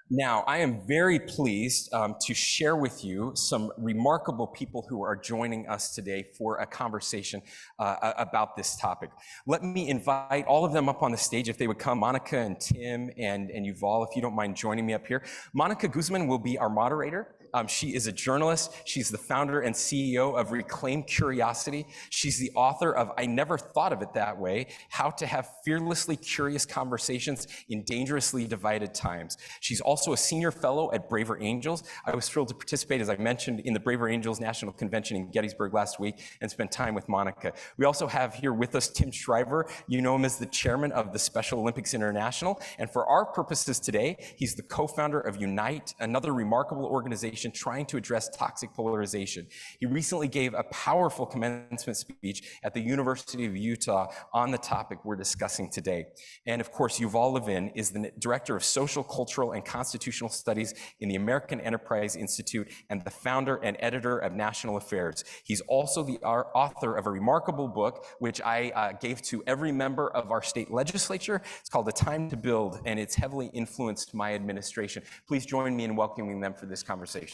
Now, I am very pleased to share with you some remarkable people who are joining us today for a conversation about this topic. Let me invite all of them up on the stage if they would come. Monica and Tim and Yuval, if you don't mind joining me up here. Monica Guzman will be our moderator. She is a journalist. She's the founder and CEO of Reclaim Curiosity. She's the author of I Never Thought of It That Way, How to Have Fearlessly Curious Conversations in Dangerously Divided Times. She's also a senior fellow at Braver Angels. I was thrilled to participate, as I mentioned, in the Braver Angels National Convention in Gettysburg last week and spent time with Monica. We also have here with us Tim Shriver. You know him as the chairman of the Special Olympics International. And for our purposes today, he's the co-founder of Unite, another remarkable organization trying to address toxic polarization. He recently gave a powerful commencement speech at the University of Utah on the topic we're discussing today. And of course, Yuval Levin is the director of social, cultural, and constitutional studies in the American Enterprise Institute and the founder and editor of National Affairs. He's also the author of a remarkable book, which I gave to every member of our state legislature. It's called The Time to Build, and it's heavily influenced my administration. Please join me in welcoming them for this conversation.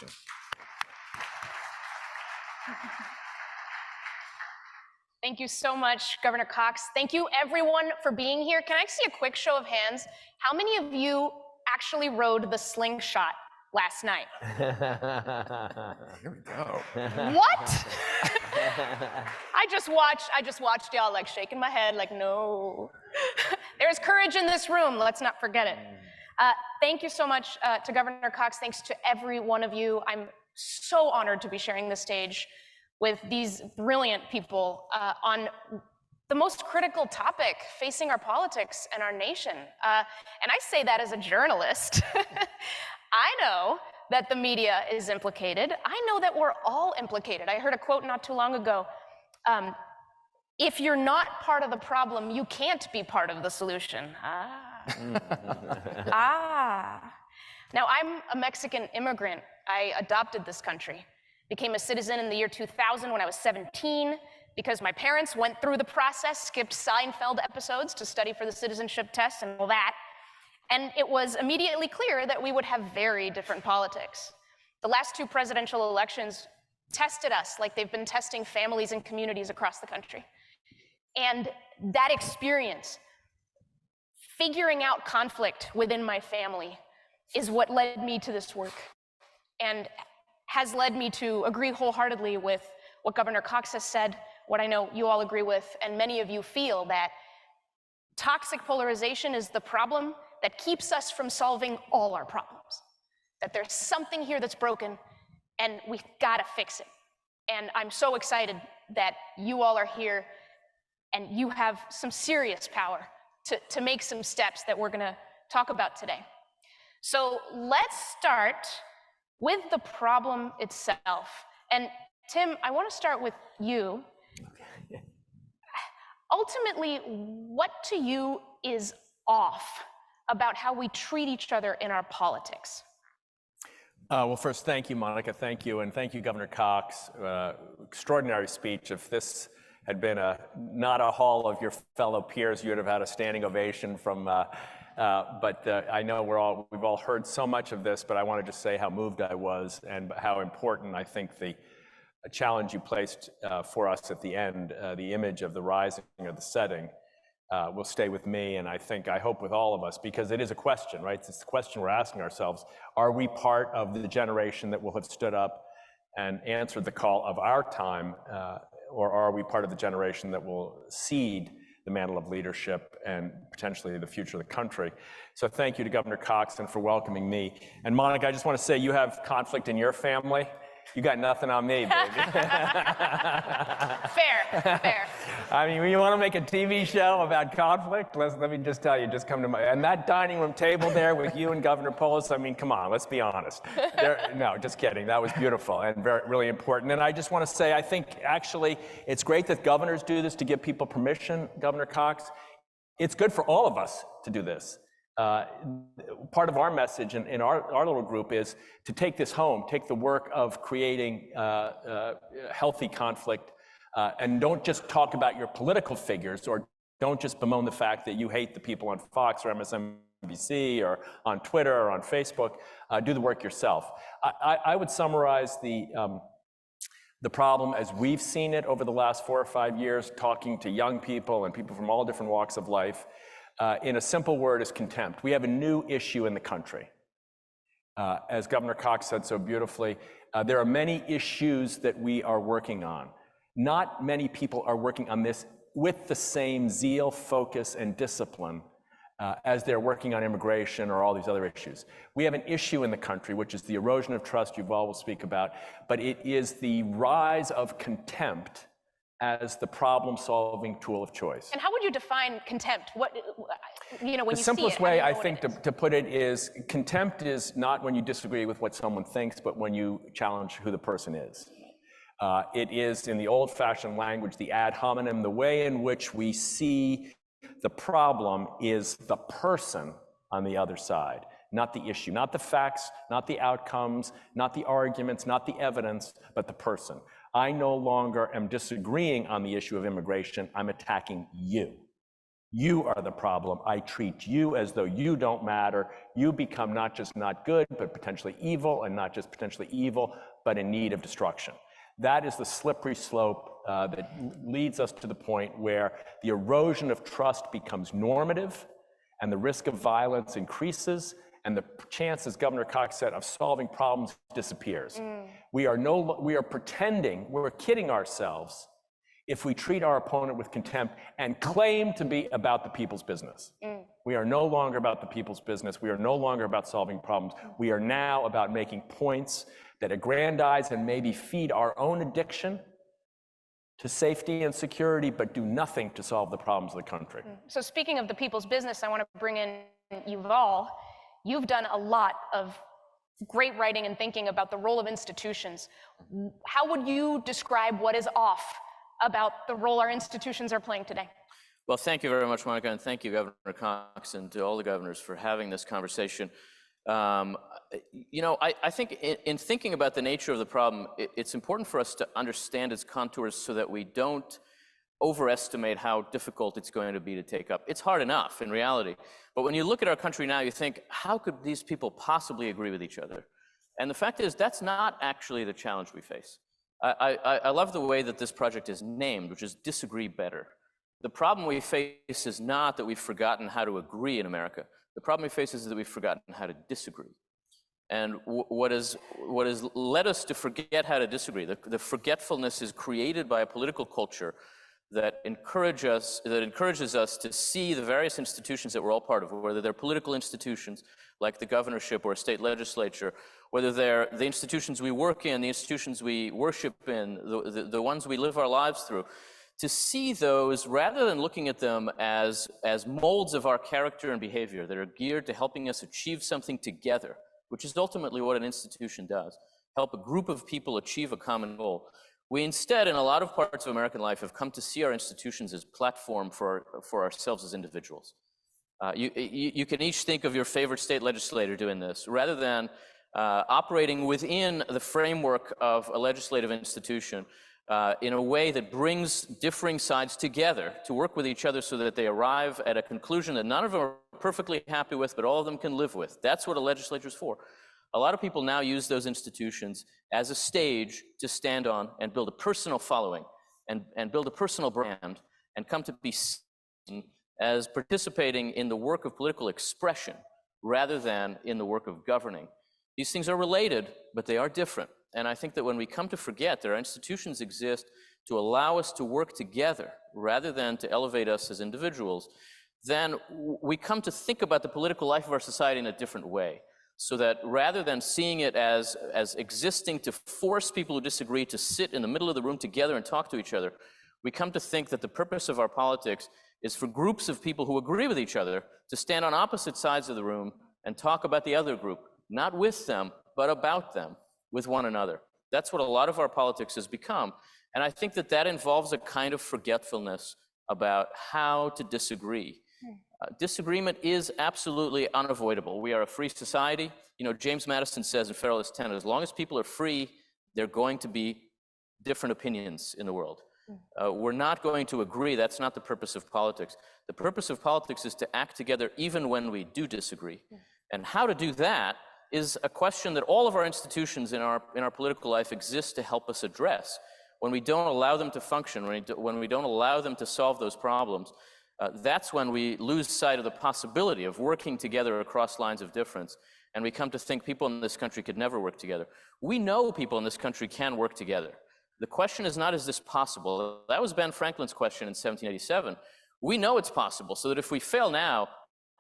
Thank you so much, Governor Cox. Thank you, everyone, for being here. Can I see a quick show of hands? How many of you actually rode the slingshot last night? Here we go. What? I just watched y'all like shaking my head like, no. There's courage in this room. Let's not forget it. Thank you so much to Governor Cox. Thanks to every one of you. I'm so honored to be sharing the stage with these brilliant people on the most critical topic facing our politics and our nation. And I say that as a journalist. I know that the media is implicated. I know that we're all implicated. I heard a quote not too long ago. If you're not part of the problem, you can't be part of the solution. Now, I'm a Mexican immigrant. I adopted this country, became a citizen in the year 2000 when I was 17, because my parents went through the process, skipped Seinfeld episodes to study for the citizenship test and all that. And it was immediately clear that we would have very different politics. The last two presidential elections tested us like they've been testing families and communities across the country. And that experience, figuring out conflict within my family, is what led me to this work and has led me to agree wholeheartedly with what Governor Cox has said, what I know you all agree with, and many of you feel, that toxic polarization is the problem that keeps us from solving all our problems, that there's something here that's broken and we've got to fix it. And I'm so excited that you all are here and you have some serious power to make some steps that we're going to talk about today. So let's start with the problem itself. And Tim, I want to start with you. Okay. Ultimately, what to you is off about how we treat each other in our politics? Well, first, thank you, Monica. Thank you. And thank you, Governor Cox. Extraordinary speech. If this had been not a hall of your fellow peers, you would have had a standing ovation from, but I know we've all heard so much of this, but I want to just say how moved I was and how important I think the challenge you placed for us at the end, the image of the rising or the setting, will stay with me, and I hope with all of us, because it is a question, right? It's the question we're asking ourselves. Are we part of the generation that will have stood up and answered the call of our time, or are we part of the generation that will cede the mantle of leadership and potentially the future of the country? So thank you to Governor Cox and for welcoming me. And Monica, I just want to say you have conflict in your family. You got nothing on me, baby. Fair. I mean, when you want to make a TV show about conflict, let me just tell you, just come to and that dining room table there with you and Governor Polis, I mean, come on, let's be honest. No, just kidding. That was beautiful and really important. And I just want to say, I think actually it's great that governors do this to give people permission, Governor Cox. It's good for all of us to do this. Part of our message in our little group is to take this home, take the work of creating healthy conflict, and don't just talk about your political figures or Don't just bemoan the fact that you hate the people on Fox or MSNBC or on Twitter or on Facebook. Do the work yourself. I would summarize the problem as we've seen it over the last 4 or 5 years, talking to young people and people from all different walks of life, in a simple word, is contempt. We have a new issue in the country. As Governor Cox said so beautifully, there are many issues that we are working on. Not many people are working on this with the same zeal, focus, and discipline as they're working on immigration or all these other issues. We have an issue in the country, which is the erosion of trust Yuval will speak about, but it is the rise of contempt as the problem-solving tool of choice. And how would you define contempt? What, you know, when the you simplest see it, way, how do I you know think, what it is? to put it is, contempt is not when you disagree with what someone thinks, but when you challenge who the person is. It is, in the old-fashioned language, the ad hominem, the way in which we see the problem is the person on the other side, not the issue, not the facts, not the outcomes, not the arguments, not the evidence, but the person. I no longer am disagreeing on the issue of immigration, I'm attacking you. You are the problem. I treat you as though you don't matter. You become not just not good, but potentially evil, and not just potentially evil, but in need of destruction. That is the slippery slope that leads us to the point where the erosion of trust becomes normative, and the risk of violence increases, and the chance, as Governor Cox said, of solving problems disappears. We are pretending, we're kidding ourselves if we treat our opponent with contempt and claim to be about the people's business. We are no longer about the people's business. We are no longer about solving problems. We are now about making points that aggrandize and maybe feed our own addiction to safety and security, but do nothing to solve the problems of the country. So speaking of the people's business, I want to bring in Yuval. You've done a lot of great writing and thinking about the role of institutions. How would you describe what is off about the role our institutions are playing today? Well, thank you very much, Monica, and thank you, Governor Cox, and to all the governors for having this conversation. You know, I think in thinking about the nature of the problem, it's important for us to understand its contours so that we don't overestimate how difficult it's going to be to take up. It's hard enough in reality, but when you look at our country now, you think, how could these people possibly agree with each other? And the fact is, that's not actually the challenge we face. I love the way that this project is named, which is disagree better. The problem we face is not that we've forgotten how to agree in America. The problem we face is that we've forgotten how to disagree. And what has led us to forget how to disagree, the forgetfulness is created by a political culture that encourages us to see the various institutions that we're all part of, whether they're political institutions like the governorship or a state legislature, whether they're the institutions we work in, the institutions we worship in, the ones we live our lives through, to see those rather than looking at them as molds of our character and behavior that are geared to helping us achieve something together, which is ultimately what an institution does, help a group of people achieve a common goal. We instead, in a lot of parts of American life, have come to see our institutions as platform for ourselves as individuals. You can each think of your favorite state legislator doing this, rather than operating within the framework of a legislative institution in a way that brings differing sides together to work with each other so that they arrive at a conclusion that none of them are perfectly happy with, but all of them can live with. That's what a legislature is for. A lot of people now use those institutions as a stage to stand on and build a personal following and build a personal brand and come to be seen as participating in the work of political expression rather than in the work of governing. These things are related, but they are different. And I think that when we come to forget that our institutions exist to allow us to work together rather than to elevate us as individuals, then we come to think about the political life of our society in a different way. So that rather than seeing it as existing to force people who disagree to sit in the middle of the room together and talk to each other, we come to think that the purpose of our politics is for groups of people who agree with each other to stand on opposite sides of the room and talk about the other group, not with them, but about them, with one another. That's what a lot of our politics has become. And I think that that involves a kind of forgetfulness about how to disagree. Disagreement is absolutely unavoidable. We are a free society. You know, James Madison says in Federalist 10, as long as people are free, there are going to be different opinions in the world. We're not going to agree. That's not the purpose of politics. The purpose of politics is to act together even when we do disagree. And how to do that is a question that all of our institutions in our political life exist to help us address. When we don't allow them to function, when we don't allow them to solve those problems, that's when we lose sight of the possibility of working together across lines of difference. And we come to think people in this country could never work together. We know people in this country can work together. The question is not, is this possible? That was Ben Franklin's question in 1787. We know it's possible, so that if we fail now,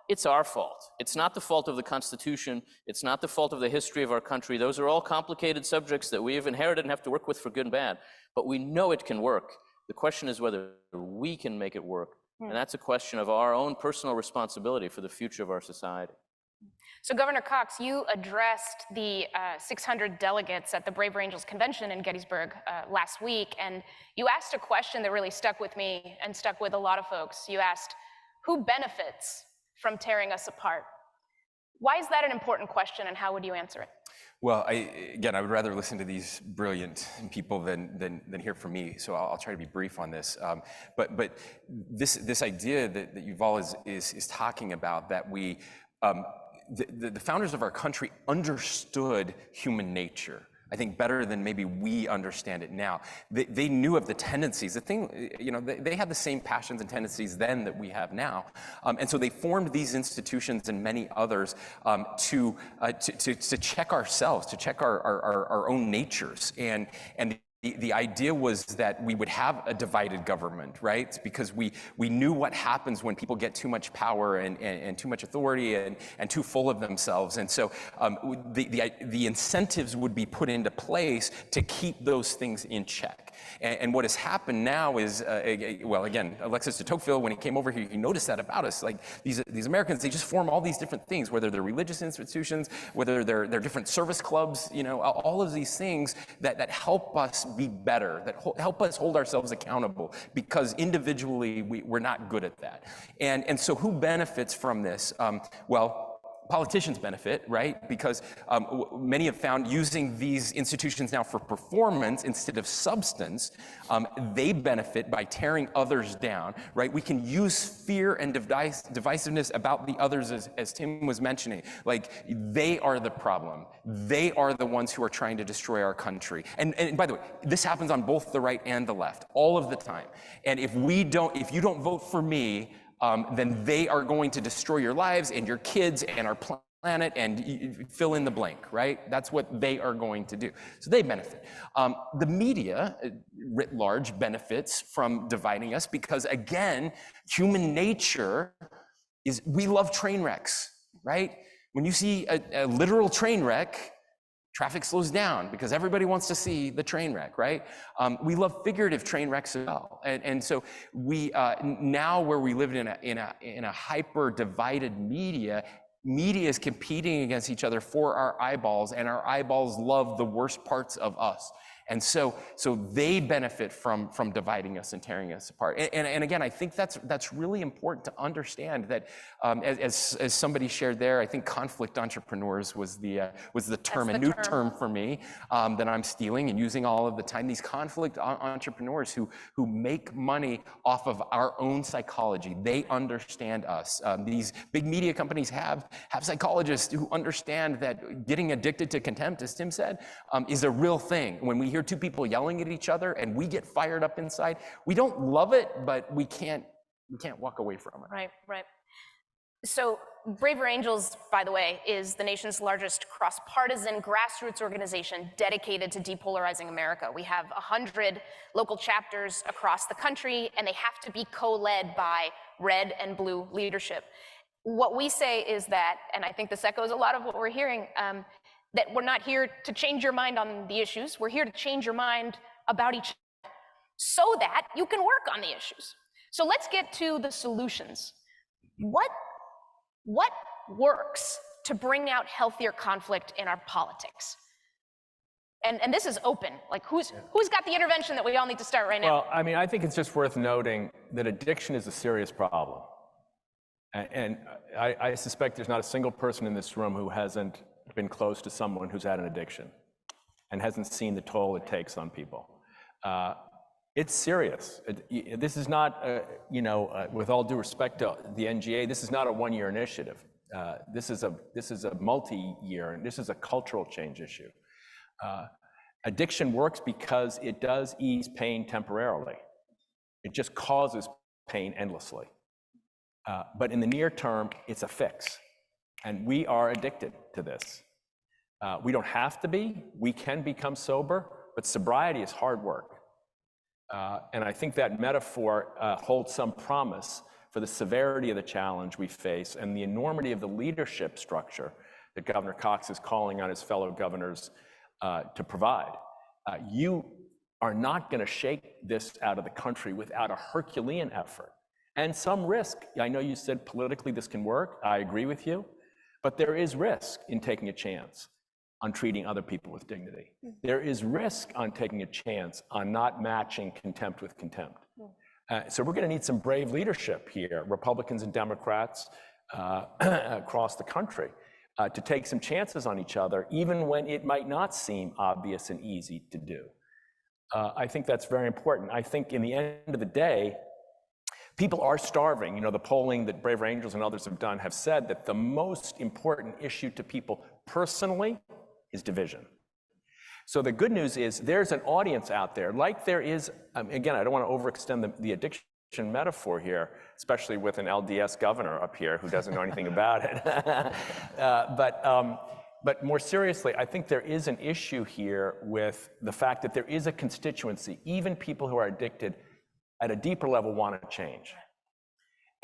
it's our fault. It's not the fault of the Constitution. It's not the fault of the history of our country. Those are all complicated subjects that we have inherited and have to work with for good and bad. But we know it can work. The question is whether we can make it work. And that's a question of our own personal responsibility for the future of our society. So Governor Cox, you addressed the 600 delegates at the Braver Angels Convention in Gettysburg last week, and you asked a question that really stuck with me and stuck with a lot of folks. You asked, who benefits from tearing us apart? Why is that an important question, and how would you answer it? Well, I would rather listen to these brilliant people than hear from me. So I'll try to be brief on this. But this idea that Yuval is talking about, that we, the founders of our country understood human nature, I think, better than maybe we understand it now. They knew of the tendencies. The thing, they had the same passions and tendencies then that we have now. And so they formed these institutions and many others to check ourselves, to check our own natures. And the idea was that we would have a divided government, right? Because we knew what happens when people get too much power and too much authority and too full of themselves. And so the incentives would be put into place to keep those things in check. And what has happened now is, well, again, Alexis de Tocqueville, when he came over here, he noticed that about us. Like these Americans, they just form all these different things, whether they're religious institutions, whether they're different service clubs, all of these things that help us be better, that help us hold ourselves accountable, because individually we're not good at that. And so who benefits from this? Well, politicians benefit, right? Because many have found using these institutions now for performance instead of substance, they benefit by tearing others down, right? We can use fear and divisiveness about the others, as Tim was mentioning. Like, they are the problem. They are the ones who are trying to destroy our country. And by the way, this happens on both the right and the left, all of the time. And if you don't vote for me, then they are going to destroy your lives and your kids and our planet, and fill in the blank, right? That's what they are going to do. So they benefit. The media, writ large, benefits from dividing us because, again, human nature is we love train wrecks, right? When you see a literal train wreck, traffic slows down because everybody wants to see the train wreck, right? We love figurative train wrecks as well. And so we, now where we live in a hyper divided media is competing against each other for our eyeballs, and our eyeballs love the worst parts of us. And so they benefit from dividing us and tearing us apart. And again, I think that's really important to understand that, as somebody shared there, I think conflict entrepreneurs was the term, a new term for me, that I'm stealing and using all of the time. These conflict entrepreneurs who make money off of our own psychology. They understand us. These big media companies have psychologists who understand that getting addicted to contempt, as Tim said, is a real thing. When we hear two people yelling at each other and we get fired up inside, we don't love it, but we can't walk away from it. Right. So Braver Angels, by the way, is the nation's largest cross-partisan grassroots organization dedicated to depolarizing America. We have 100 local chapters across the country, and they have to be co-led by red and blue leadership. What we say is that, and I think this echoes a lot of what we're hearing, that we're not here to change your mind on the issues. We're here to change your mind about each other so that you can work on the issues. So let's get to the solutions. What works to bring out healthier conflict in our politics? And this is open. Like, who's got the intervention that we all need to start right now? Well, I mean, I think it's just worth noting that addiction is a serious problem. And I suspect there's not a single person in this room who hasn't been close to someone who's had an addiction and hasn't seen the toll it takes on people. It's serious. This is not, with all due respect to the NGA, this is not a one-year initiative. This is a multi-year, and this is a cultural change issue. Addiction works because it does ease pain temporarily. It just causes pain endlessly. But in the near term, it's a fix. And we are addicted to this. We don't have to be. We can become sober, but sobriety is hard work. And I think that metaphor holds some promise for the severity of the challenge we face and the enormity of the leadership structure that Governor Cox is calling on his fellow governors to provide. You are not going to shake this out of the country without a Herculean effort and some risk. I know you said politically this can work. I agree with you, but there is risk in taking a chance on treating other people with dignity. There is risk on taking a chance on not matching contempt with contempt. So we're going to need some brave leadership here, Republicans and Democrats across the country, to take some chances on each other, even when it might not seem obvious and easy to do. I think that's very important. I think in the end of the day, people are starving. The polling that Braver Angels and others have done have said that the most important issue to people personally is division. So the good news is there's an audience out there, like there is, again, I don't want to overextend the addiction metaphor here, especially with an LDS governor up here who doesn't know anything about it. But more seriously, I think there is an issue here with the fact that there is a constituency, even people who are addicted at a deeper level want to change.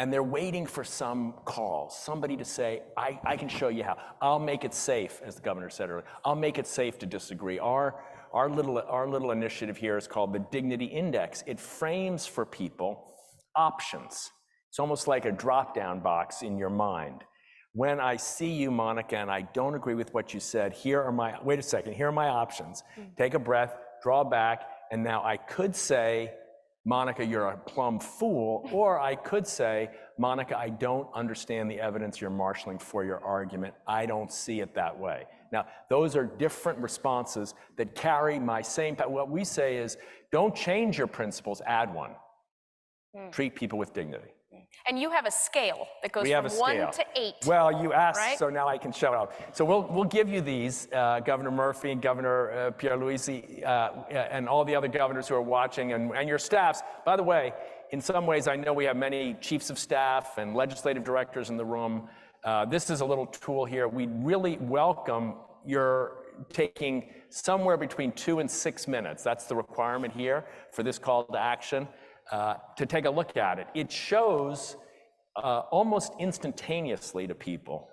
And they're waiting for some call, somebody to say, I can show you how. I'll make it safe, as the governor said earlier. I'll make it safe to disagree. Our little initiative here is called the Dignity Index. It frames for people options. It's almost like a drop-down box in your mind. When I see you, Monica, and I don't agree with what you said, here are my options. Take a breath, draw back, and now I could say, Monica, you're a plumb fool, or I could say, Monica, I don't understand the evidence you're marshaling for your argument. I don't see it that way. Now, those are different responses that carry my same, what we say is, don't change your principles, add one. Treat people with dignity. And you have a scale that goes from 1 to 8. Well, you asked, right? So now I can show up. So we'll give you these, Governor Murphy and Governor Pierluisi, and all the other governors who are watching, and your staffs. By the way, in some ways, I know we have many chiefs of staff and legislative directors in the room. This is a little tool here. We really welcome your taking somewhere between 2 and 6 minutes. That's the requirement here for this call to action. To take a look at it. It shows almost instantaneously to people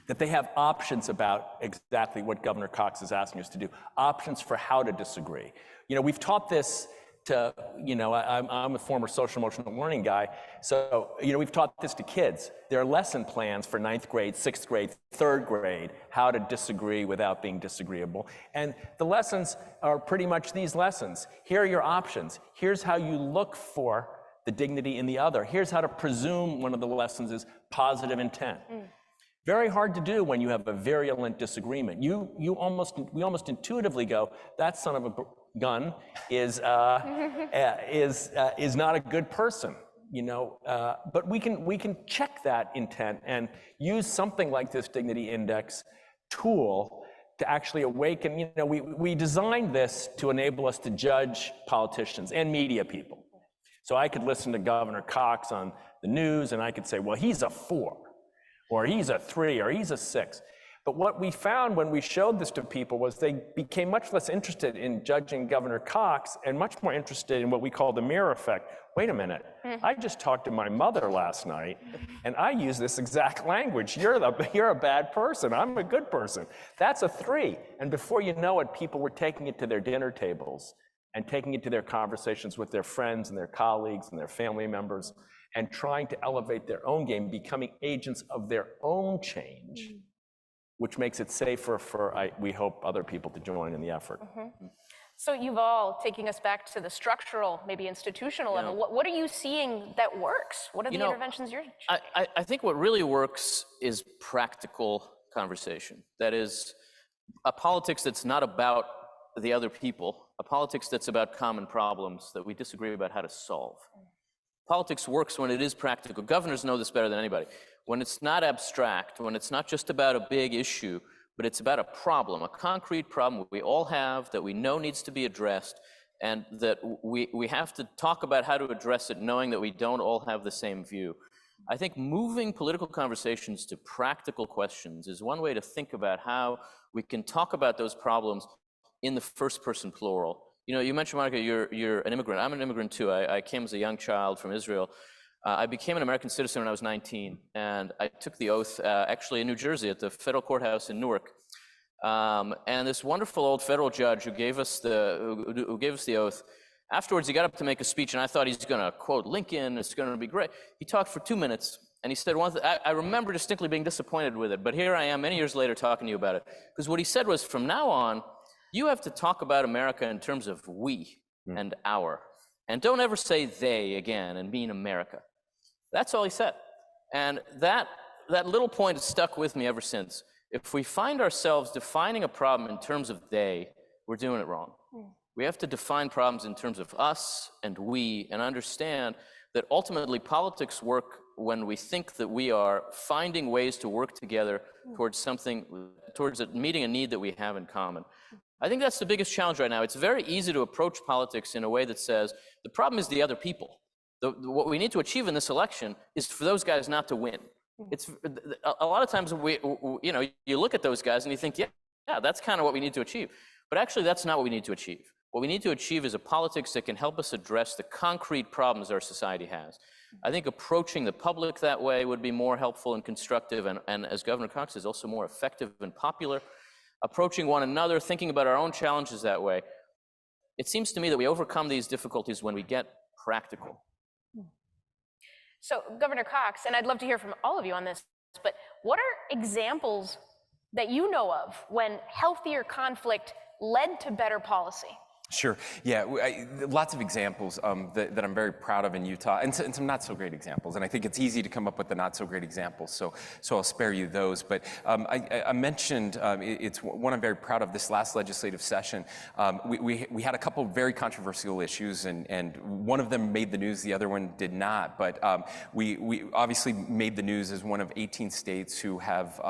that they have options about exactly what Governor Cox is asking us to do, options for how to disagree. We've taught this to, I'm a former social emotional learning guy, so, we've taught this to kids. There are lesson plans for 9th grade, 6th grade, 3rd grade, how to disagree without being disagreeable. And the lessons are pretty much these lessons. Here are your options. Here's how you look for the dignity in the other. Here's how to presume one of the lessons is positive intent. Very hard to do when you have a virulent disagreement. We almost intuitively go, that son of a gun is not a good person, but we can check that intent and use something like this Dignity Index tool to actually awaken. We designed this to enable us to judge politicians and media people. So I could listen to Governor Cox on the news and I could say, well, he's a 4, or he's a 3, or he's a 6. But what we found when we showed this to people was they became much less interested in judging Governor Cox and much more interested in what we call the mirror effect. Wait a minute, I just talked to my mother last night and I use this exact language. You're a bad person, I'm a good person. That's a 3. And before you know it, people were taking it to their dinner tables and taking it to their conversations with their friends and their colleagues and their family members and trying to elevate their own game, becoming agents of their own change. Which makes it safer for, we hope, other people to join in the effort. So Yuval, taking us back to the structural, maybe institutional level, what are you seeing that works? What are the interventions you're I think what really works is practical conversation. That is, a politics that's not about the other people, a politics that's about common problems that we disagree about how to solve. Politics works when it is practical. Governors know this better than anybody. When it's not abstract, when it's not just about a big issue, but it's about a problem, a concrete problem we all have that we know needs to be addressed, and that we have to talk about how to address it knowing that we don't all have the same view. I think moving political conversations to practical questions is one way to think about how we can talk about those problems in the first person plural. You know, you mentioned, Monica, you're an immigrant. I'm an immigrant too. I came as a young child from Israel. I became an American citizen when I was 19, and I took the oath actually in New Jersey at the federal courthouse in Newark. And this wonderful old federal judge who gave us the oath, afterwards he got up to make a speech, and I thought he's going to quote Lincoln. It's going to be great. He talked for 2 minutes, and he said one thing. I remember distinctly being disappointed with it, but here I am many years later talking to you about it, because what he said was, from now on, you have to talk about America in terms of we and our, and don't ever say they again and mean America. That's all he said. And that little point has stuck with me ever since. If we find ourselves defining a problem in terms of they, we're doing it wrong. We have to define problems in terms of us and we, and understand that ultimately politics work when we think that we are finding ways to work together towards something, towards meeting a need that we have in common. I think that's the biggest challenge right now. It's very easy to approach politics in a way that says, the problem is the other people. What we need to achieve in this election is for those guys not to win. It's a lot of times you look at those guys and you think, yeah, that's kind of what we need to achieve. But actually, that's not what we need to achieve. What we need to achieve is a politics that can help us address the concrete problems our society has. I think approaching the public that way would be more helpful and constructive, and as Governor Cox is, also more effective and popular. Approaching one another, thinking about our own challenges that way. It seems to me that we overcome these difficulties when we get practical. So, Governor Cox, and I'd love to hear from all of you on this, but what are examples that you know of when healthier conflict led to better policy? Sure. Yeah, lots of examples that I'm very proud of in Utah, and some not so great examples. And I think it's easy to come up with the not so great examples, so I'll spare you those. But I mentioned it's one I'm very proud of. This last legislative session, we had a couple of very controversial issues, and one of them made the news, the other one did not. But we obviously made the news as one of 18 states who have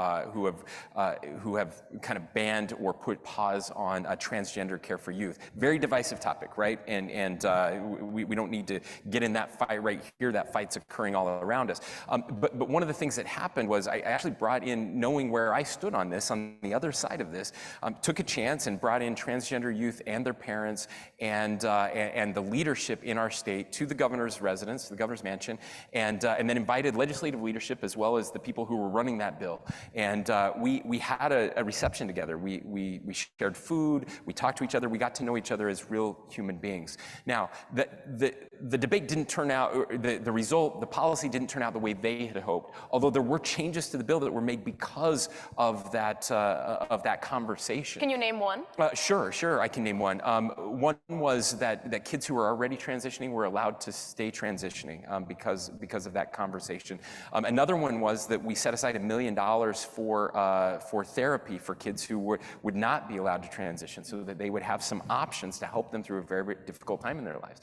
kind of banned or put pause on transgender care for youth. Very divisive topic, right? And we don't need to get in that fight right here. That fight's occurring all around us. But one of the things that happened was I actually brought in, knowing where I stood on this, on the other side of this, took a chance and brought in transgender youth and their parents and the leadership in our state to the governor's residence, the governor's mansion, and then invited legislative leadership as well as the people who were running that bill. And we had a reception together. We shared food. We talked to each other. We got to know each other as real human beings. Now, the debate didn't turn out, the policy didn't turn out the way they had hoped, although there were changes to the bill that were made because of that conversation. Can you name one? Sure, I can name one. One was that kids who are already transitioning were allowed to stay transitioning because of that conversation. Another one was that we set aside $1 million for therapy for kids who would not be allowed to transition, so that they would have some options to help them through a very, very difficult time in their lives.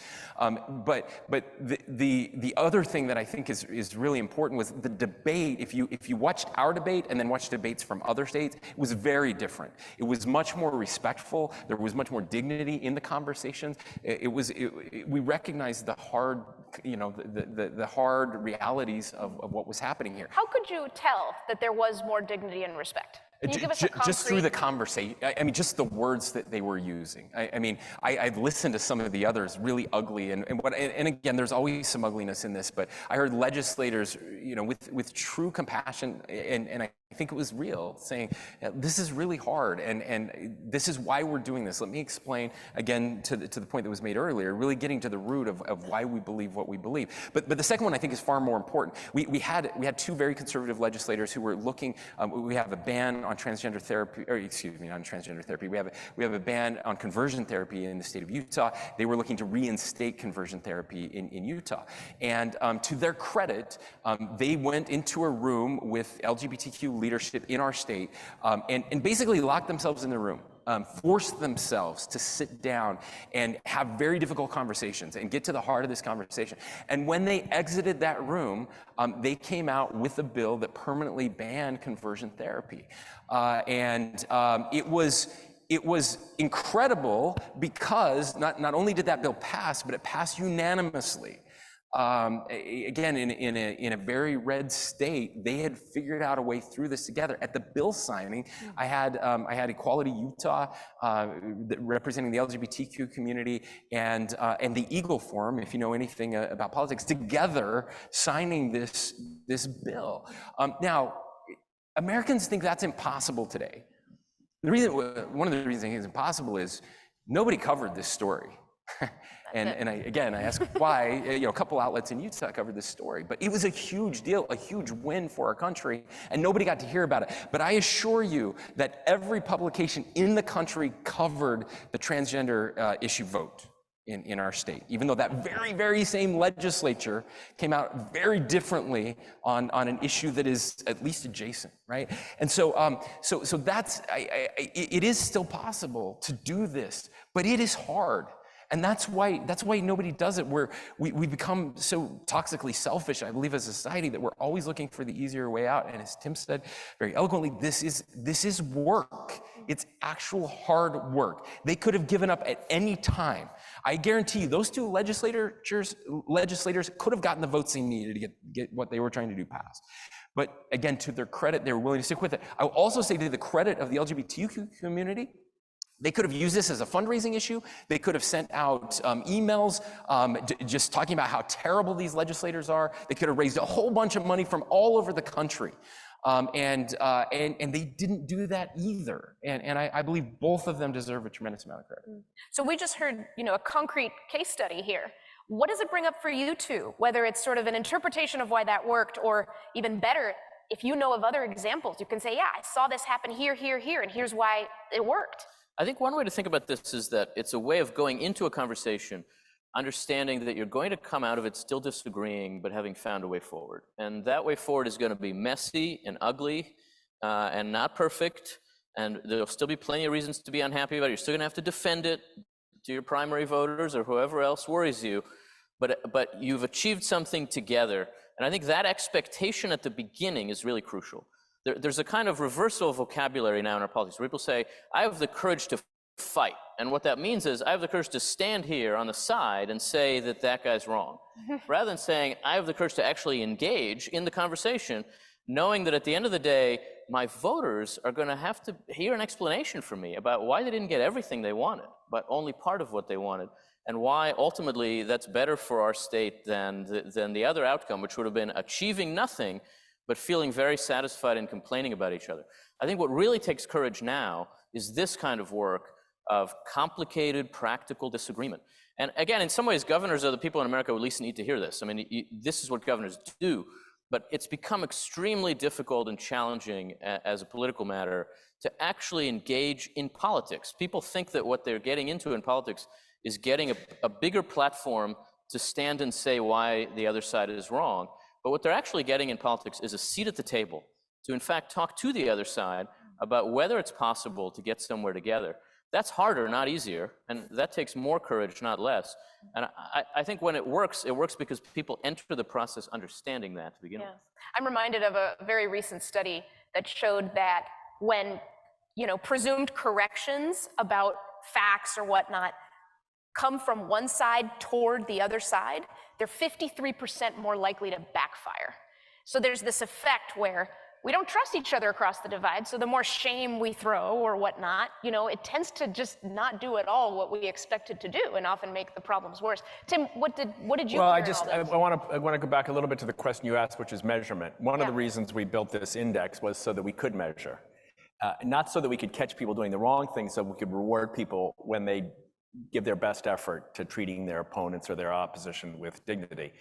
But the other thing that I think is really important was the debate. If you watched our debate and then watched debates from other states, it was very different. It was much more respectful. There was much more dignity in the conversations. We recognized the hard, the hard realities of what was happening here. How could you tell that there was more dignity and respect? Can you give us a concrete... Just through the conversation, I mean, just the words that they were using. I listened to some of the others, really ugly, and again, there's always some ugliness in this, but I heard legislators, with true compassion, and I think it was real, saying, this is really hard, and this is why we're doing this. Let me explain, again, to the point that was made earlier, really getting to the root of why we believe what we believe. But the second one, I think, is far more important. We had two very conservative legislators who were looking, we have a ban on transgender therapy, or excuse me, not transgender therapy. We have a ban on conversion therapy in the state of Utah. They were looking to reinstate conversion therapy in Utah. And to their credit, they went into a room with LGBTQ leadership in our state and basically locked themselves in the room. forced themselves to sit down and have very difficult conversations and get to the heart of this conversation. And when they exited that room, they came out with a bill that permanently banned conversion therapy. It was incredible because not only did that bill pass, but it passed unanimously. Again, in a very red state, they had figured out a way through this together. At the bill signing, I had Equality Utah representing the LGBTQ community and the Eagle Forum, if you know anything about politics, together signing this bill. Now, Americans think that's impossible today. One of the reasons I think it's impossible is nobody covered this story. And I ask why. A couple outlets in Utah covered this story, but it was a huge deal, a huge win for our country, and nobody got to hear about it. But I assure you that every publication in the country covered the transgender issue vote in our state, even though that very, very same legislature came out very differently on an issue that is at least adjacent, right? And so that's it is still possible to do this, but it is hard. And that's why nobody does it. We become so toxically selfish, I believe, as a society, that we're always looking for the easier way out. And as Tim said very eloquently, this is work. It's actual hard work. They could have given up at any time. I guarantee you, those two legislators could have gotten the votes they needed to get what they were trying to do passed. But again, to their credit, they were willing to stick with it. I will also say to the credit of the LGBTQ community, they could have used this as a fundraising issue. They could have sent out emails just talking about how terrible these legislators are. They could have raised a whole bunch of money from all over the country. And they didn't do that either. And I believe both of them deserve a tremendous amount of credit. So we just heard, a concrete case study here. What does it bring up for you two? Whether it's sort of an interpretation of why that worked, or even better, if you know of other examples, you can say, yeah, I saw this happen here, here, here, and here's why it worked. I think one way to think about this is that it's a way of going into a conversation, understanding that you're going to come out of it still disagreeing, but having found a way forward. And that way forward is going to be messy and ugly and not perfect. And there'll still be plenty of reasons to be unhappy about it. You're still going to have to defend it to your primary voters or whoever else worries you. But you've achieved something together. And I think that expectation at the beginning is really crucial. There's a kind of reversal of vocabulary now in our politics, where people say, I have the courage to fight. And what that means is I have the courage to stand here on the side and say that that guy's wrong. Rather than saying, I have the courage to actually engage in the conversation, knowing that at the end of the day, my voters are going to have to hear an explanation from me about why they didn't get everything they wanted, but only part of what they wanted, and why ultimately that's better for our state than the other outcome, which would have been achieving nothing, but feeling very satisfied and complaining about each other. I think what really takes courage now is this kind of work of complicated, practical disagreement. And again, in some ways, governors are the people in America who at least need to hear this. I mean, this is what governors do, but it's become extremely difficult and challenging as a political matter to actually engage in politics. People think that what they're getting into in politics is getting a bigger platform to stand and say why the other side is wrong. But what they're actually getting in politics is a seat at the table to, in fact, talk to the other side about whether it's possible to get somewhere together. That's harder, not easier, and that takes more courage, not less. And I think when it works because people enter the process understanding that to begin with. I'm reminded of a very recent study that showed that when, presumed corrections about facts or whatnot come from one side toward the other side, they're 53% more likely to backfire. So there's this effect where we don't trust each other across the divide, so the more shame we throw or whatnot, it tends to just not do at all what we expect it to do and often make the problems worse. Tim, what did you Well, hear I want to go back a little bit to the question you asked, which is measurement. One of the reasons we built this index was so that we could measure, not so that we could catch people doing the wrong thing, so we could reward people when they give their best effort to treating their opponents or their opposition with dignity.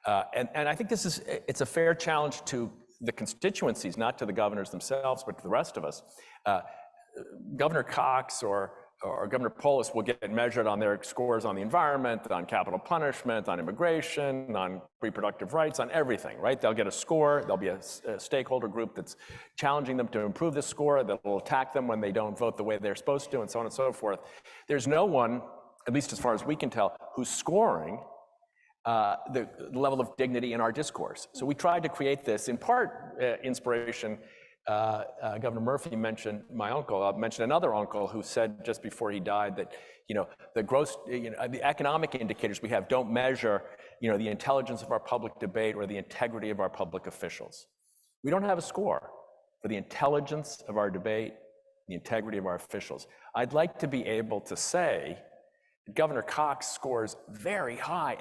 And I think it's a fair challenge to the constituencies, not to the governors themselves, but to the rest of us. Governor Cox or or Governor Polis will get measured on their scores on the environment, on capital punishment, on immigration, on reproductive rights, on everything, right? They'll get a score, there'll be a stakeholder group that's challenging them to improve this score, that will attack them when they don't vote the way they're supposed to, and so on and so forth. There's no one, at least as far as we can tell, who's scoring the level of dignity in our discourse. So we tried to create this, in part inspiration. Governor Murphy mentioned my uncle. I'll mention another uncle who said just before he died that, the economic indicators we have don't measure, the intelligence of our public debate or the integrity of our public officials. We don't have a score for the intelligence of our debate, the integrity of our officials. I'd like to be able to say that Governor Cox scores very high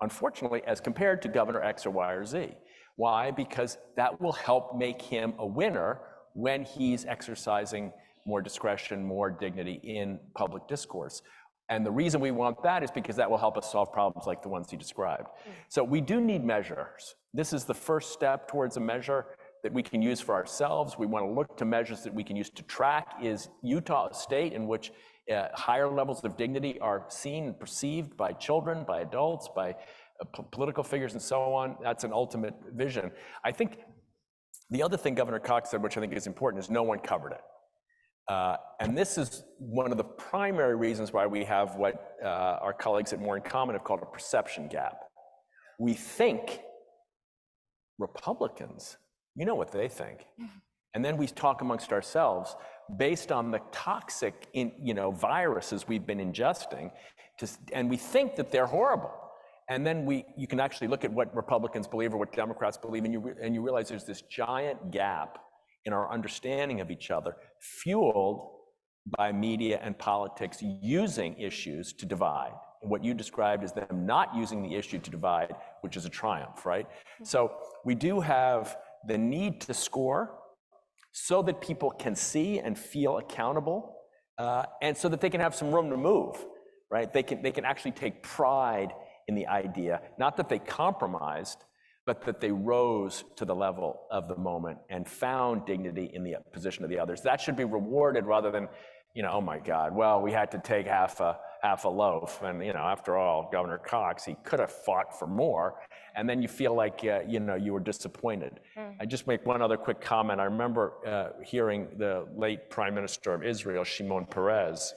unfortunately, as compared to Governor X or Y or Z. Why? Because that will help make him a winner when he's exercising more discretion, more dignity in public discourse. And the reason we want that is because that will help us solve problems like the ones he described. So we do need measures. This is the first step towards a measure that we can use for ourselves. We want to look to measures that we can use to track. Is Utah a state in which higher levels of dignity are seen and perceived by children, by adults, by political figures and so on? That's an ultimate vision. I think the other thing Governor Cox said, which I think is important, is no one covered it. And this is one of the primary reasons why we have what our colleagues at More in Common have called a perception gap. We think Republicans, what they think. And then we talk amongst ourselves based on the toxic viruses we've been ingesting, and we think that they're horrible. And then you can actually look at what Republicans believe or what Democrats believe, and you realize there's this giant gap in our understanding of each other, fueled by media and politics using issues to divide. What you described as them not using the issue to divide, which is a triumph, right? So we do have the need to score so that people can see and feel accountable, and so that they can have some room to move, right? They can actually take pride in the idea, not that they compromised, but that they rose to the level of the moment and found dignity in the position of the others. That should be rewarded rather than, oh my God, well, we had to take half a loaf, and after all, Governor Cox, he could have fought for more, and then you feel like you were disappointed. I just make one other quick comment. I remember hearing the late Prime Minister of Israel, Shimon Peres,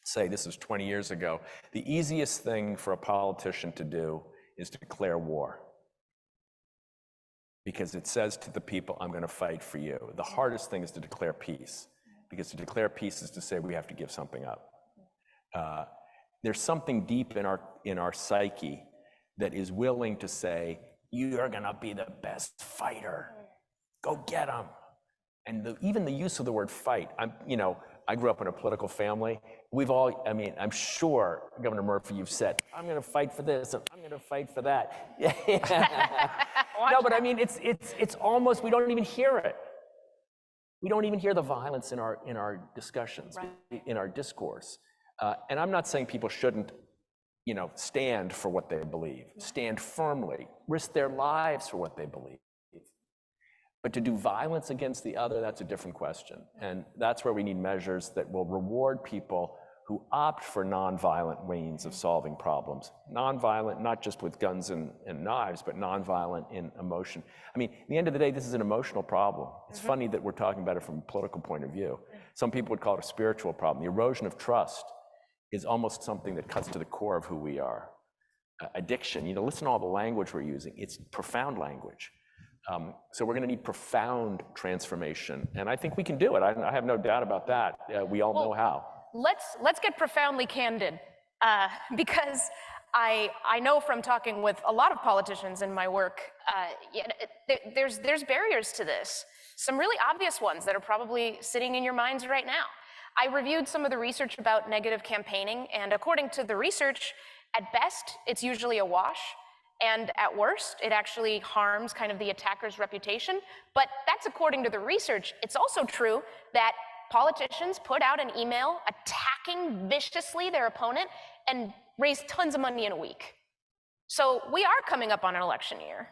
say, this was 20 years ago, the easiest thing for a politician to do is to declare war. Because it says to the people, I'm going to fight for you. The hardest thing is to declare peace, because to declare peace is to say we have to give something up. There's something deep in our psyche that is willing to say, you are going to be the best fighter. Go get them. And even the use of the word fight, I grew up in a political family. I'm sure, Governor Murphy, you've said, I'm going to fight for this, and I'm going to fight for that. No, but it's almost, we don't even hear it. We don't even hear the violence in our discussions, right, in our discourse. And I'm not saying people shouldn't, stand for what they believe, stand firmly, risk their lives for what they believe. But to do violence against the other, that's a different question. And that's where we need measures that will reward people who opt for nonviolent means of solving problems. Nonviolent, not just with guns and knives, but nonviolent in emotion. At the end of the day, this is an emotional problem. It's funny that we're talking about it from a political point of view. Some people would call it a spiritual problem. The erosion of trust is almost something that cuts to the core of who we are. Addiction, listen to all the language we're using. It's profound language. So we're going to need profound transformation, and I think we can do it. I have no doubt about that. We all know how. Let's get profoundly candid, because I know from talking with a lot of politicians in my work, there's barriers to this. Some really obvious ones that are probably sitting in your minds right now. I reviewed some of the research about negative campaigning, and according to the research, at best, it's usually a wash. And at worst, it actually harms kind of the attacker's reputation. But that's according to the research. It's also true that politicians put out an email attacking viciously their opponent and raise tons of money in a week. So we are coming up on an election year.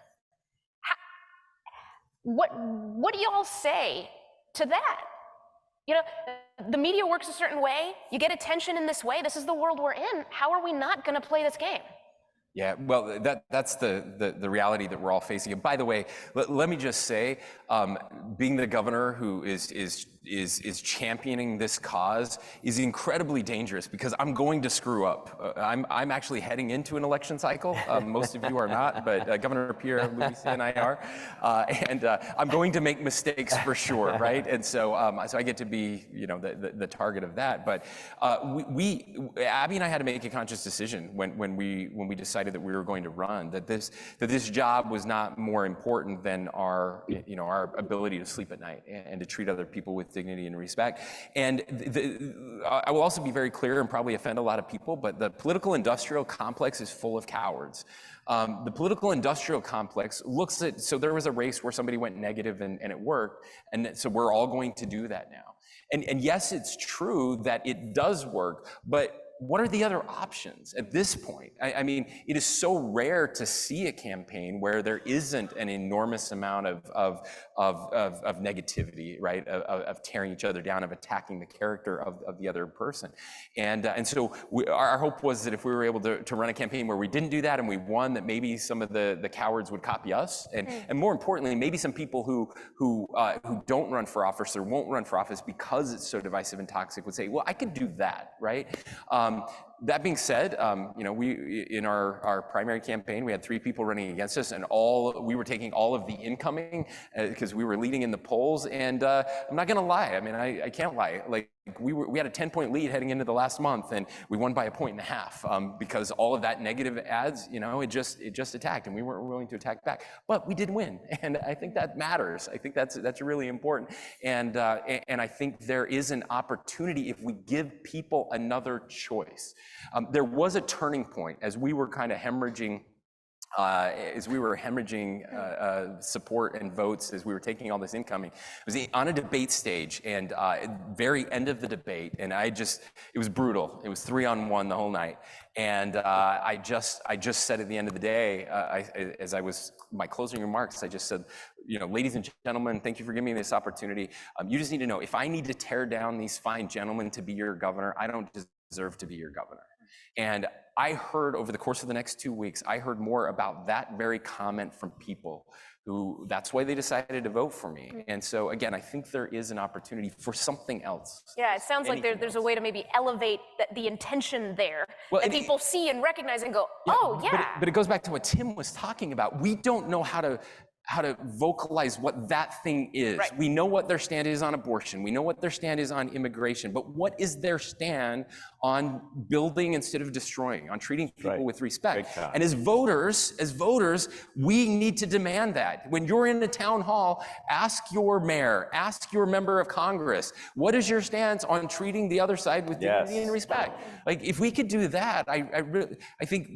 What do y'all say to that? You know, the media works a certain way. You get attention in this way. This is the world we're in. How are we not going to play this game? Yeah, well, that's the reality that we're all facing. And by the way, let me just say, being the governor who is championing this cause is incredibly dangerous because I'm going to screw up. I'm actually heading into an election cycle. Most of you are not, but Governor Pierre, Luis, and I are, and I'm going to make mistakes for sure, right? And so I get to be, the target of that. But Abby and I had to make a conscious decision when we decided that we were going to run, that this job was not more important than our ability to sleep at night and to treat other people with dignity and respect. And I will also be very clear and probably offend a lot of people, but the political industrial complex is full of cowards. The political industrial complex looks at, so there was a race where somebody went negative and it worked, and so we're all going to do that now. And yes, it's true that it does work, but what are the other options at this point? I mean, it is so rare to see a campaign where there isn't an enormous amount of negativity, right? Of tearing each other down, of attacking the character of the other person. And so our hope was that if we were able to run a campaign where we didn't do that and we won, that maybe some of the cowards would copy us. And more importantly, maybe some people who don't run for office or won't run for office because it's so divisive and toxic would say, well, I could do that, right? That being said, we in our primary campaign, we had 3 people running against us, and we were taking all of the incoming because we were leading in the polls. And I'm not going to lie. I mean, I can't lie. Like we had a 10-point lead heading into the last month, and we won by 1.5 points because all of that negative ads, it just attacked, and we weren't willing to attack back. But we did win, and I think that matters. I think that's really important. And I think there is an opportunity if we give people another choice. There was a turning point as we were kind of hemorrhaging support and votes, as we were taking all this incoming. It was on a debate stage, and very end of the debate, and it was brutal. It was 3-on-1 the whole night. And I just said at the end of the day, as I was my closing remarks, I just said, ladies and gentlemen, thank you for giving me this opportunity. You just need to know, if I need to tear down these fine gentlemen to be your governor, I don't deserve to be your governor. And I heard over the course of the next 2 weeks, I heard more about that very comment from people who, that's why they decided to vote for me. And so again, I think there is an opportunity for something else. Yeah, it sounds like there's a way to maybe elevate the intention there, that people see and recognize and go, oh yeah. But it goes back to what Tim was talking about. We don't know how to vocalize what that thing is. Right. We know what their stand is on abortion. We know what their stand is on immigration, but what is their stand on building instead of destroying, on treating people with respect? And as voters, we need to demand that. When you're in a town hall, ask your mayor, ask your member of Congress, what is your stance on treating the other side with dignity and respect? Like, if we could do that, I think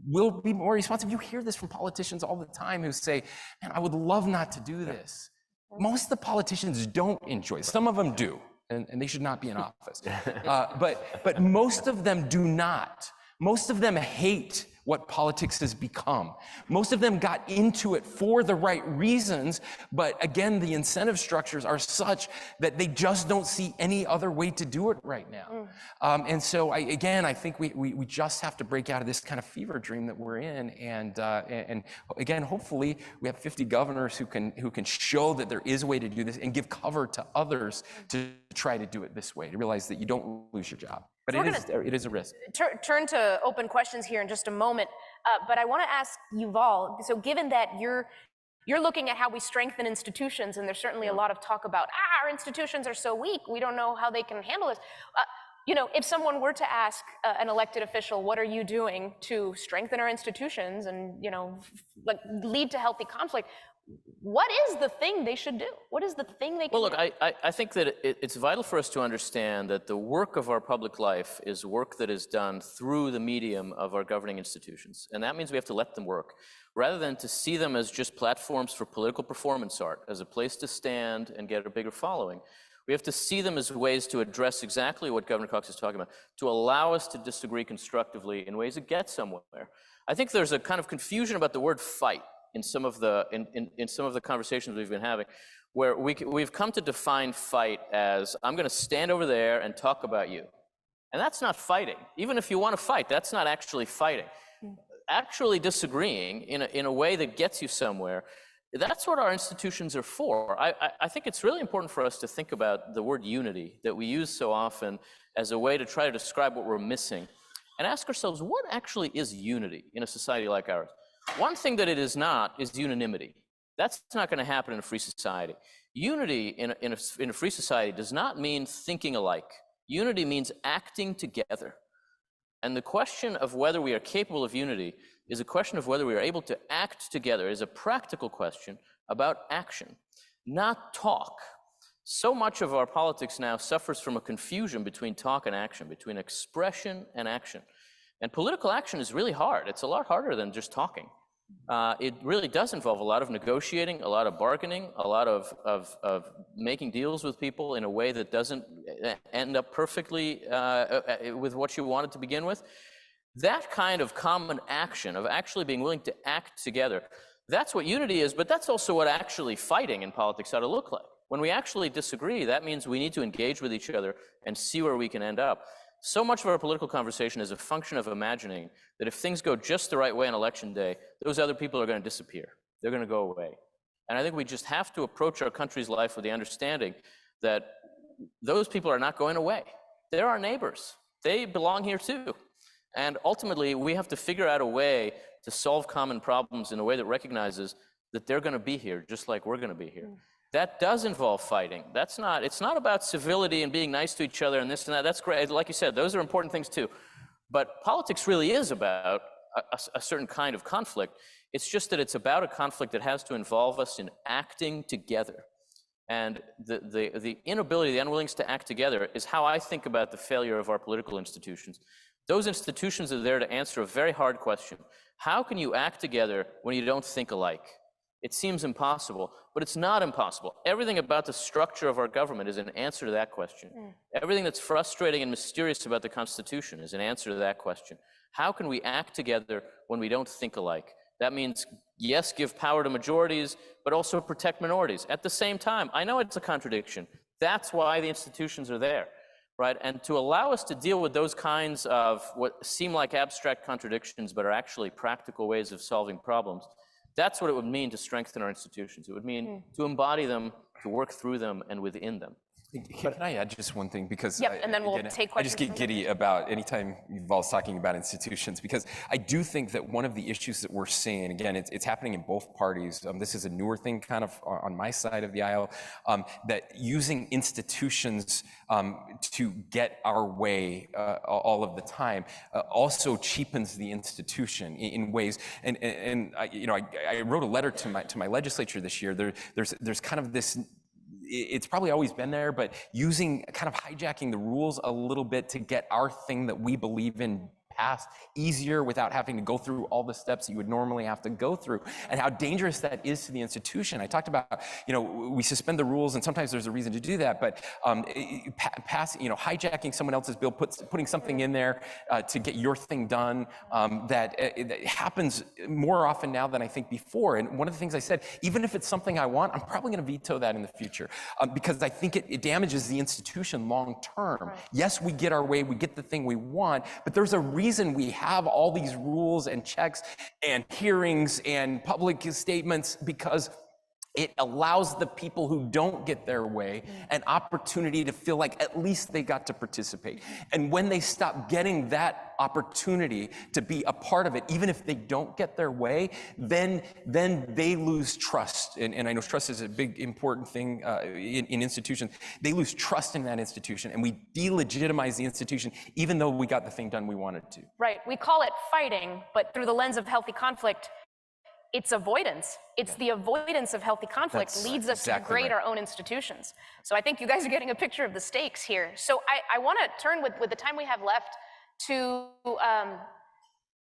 we'll be more responsive. You hear this from politicians all the time who say, man, I would love not to do this. Most of the politicians don't enjoy it. Some of them do, and they should not be in office. But most of them do not. Most of them hate what politics has become. Most of them got into it for the right reasons, but again, the incentive structures are such that they just don't see any other way to do it right now. And so I think we just have to break out of this kind of fever dream that we're in, and again, hopefully we have 50 governors who can show that there is a way to do this and give cover to others to try to do it this way, to realize that you don't lose your job. But it is a risk. Turn to open questions here in just a moment, but I want to ask Yuval, so given that you're looking at how we strengthen institutions, and there's certainly a lot of talk about, our institutions are so weak, we don't know how they can handle this. If someone were to ask an elected official, what are you doing to strengthen our institutions and, lead to healthy conflict? What is the thing they should do? What is the thing they can do? Well, look, I think that it's vital for us to understand that the work of our public life is work that is done through the medium of our governing institutions. And that means we have to let them work, rather than to see them as just platforms for political performance art, as a place to stand and get a bigger following. We have to see them as ways to address exactly what Governor Cox is talking about, to allow us to disagree constructively in ways that get somewhere. I think there's a kind of confusion about the word fight. in some of the conversations we've been having, where we've come to define fight as, I'm going to stand over there and talk about you. And that's not fighting. Even if you want to fight, that's not actually fighting. Actually disagreeing in a way that gets you somewhere, that's what our institutions are for. I think it's really important for us to think about the word unity that we use so often as a way to try to describe what we're missing, and ask ourselves, what actually is unity in a society like ours? One thing that it is not is unanimity. That's not going to happen in a free society. Unity in a free society does not mean thinking alike. Unity means acting together. And the question of whether we are capable of unity is a question of whether we are able to act together, is a practical question about action, not talk. So much of our politics now suffers from a confusion between talk and action, between expression and action. And political action is really hard. It's a lot harder than just talking. It really does involve a lot of negotiating, a lot of bargaining, a lot of making deals with people in a way that doesn't end up perfectly with what you wanted to begin with. That kind of common action, of actually being willing to act together, that's what unity is, but that's also what actually fighting in politics ought to look like. When we actually disagree, that means we need to engage with each other and see where we can end up. So much of our political conversation is a function of imagining that if things go just the right way on election day, those other people are going to disappear. They're going to go away. And I think we just have to approach our country's life with the understanding that those people are not going away. They're our neighbors. They belong here too. And ultimately, we have to figure out a way to solve common problems in a way that recognizes that they're going to be here just like we're going to be here. That does involve fighting. It's not about civility and being nice to each other and this and that. That's great. Like you said, those are important things too. But politics really is about a certain kind of conflict. It's just that it's about a conflict that has to involve us in acting together. And the inability, the unwillingness to act together is how I think about the failure of our political institutions. Those institutions are there to answer a very hard question. How can you act together when you don't think alike? It seems impossible, but it's not impossible. Everything about the structure of our government is an answer to that question. Everything that's frustrating and mysterious about the Constitution is an answer to that question. How can we act together when we don't think alike? That means, yes, give power to majorities, but also protect minorities. At the same time, I know it's a contradiction. That's why the institutions are there, right? And to allow us to deal with those kinds of what seem like abstract contradictions, but are actually practical ways of solving problems, that's what it would mean to strengthen our institutions. It would mean to embody them, to work through them and within them. Can I add just one thing? Because and then we'll take questions. I just get giddy about anytime Yuval's talking about institutions, because I do think that one of the issues that we're seeing, again, it's happening in both parties. This is a newer thing kind of on my side of the aisle, that using institutions to get our way all of the time also cheapens the institution in ways. And I wrote a letter to my legislature this year. There's kind of this. It's probably always been there, but using kind of hijacking the rules a little bit to get our thing that we believe in passed easier without having to go through all the steps that you would normally have to go through, and how dangerous that is to the institution. I talked about, we suspend the rules, and sometimes there's a reason to do that, but hijacking someone else's bill, putting something in there to get your thing done, that happens more often now than I think before. And one of the things I said, even if it's something I want, I'm probably going to veto that in the future, because I think it damages the institution long term. Right. Yes, we get our way, we get the thing we want, but there's a reason we have all these rules and checks and hearings and public statements, because it allows the people who don't get their way an opportunity to feel like at least they got to participate. And when they stop getting that opportunity to be a part of it, even if they don't get their way, then they lose trust. And I know trust is a big, important thing in institutions. They lose trust in that institution, and we delegitimize the institution, even though we got the thing done we wanted to. Right, we call it fighting, but through the lens of healthy conflict, it's avoidance. It's the avoidance of healthy conflict leads us to degrade our own institutions. So I think you guys are getting a picture of the stakes here. So I want to turn with the time we have left to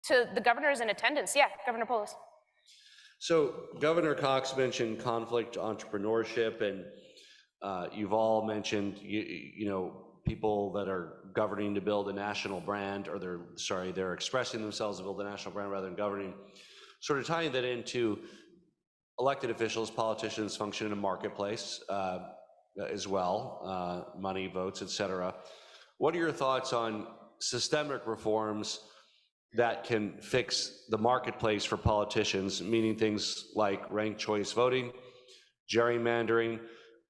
the governors in attendance. Yeah, Governor Polis. So Governor Cox mentioned conflict entrepreneurship, and Yuval mentioned people that are governing to build a national brand, or they're expressing themselves to build a national brand rather than governing. Sort of tying that into elected officials, politicians function in a marketplace as well, money, votes, et cetera. What are your thoughts on systemic reforms that can fix the marketplace for politicians, meaning things like ranked choice voting, gerrymandering,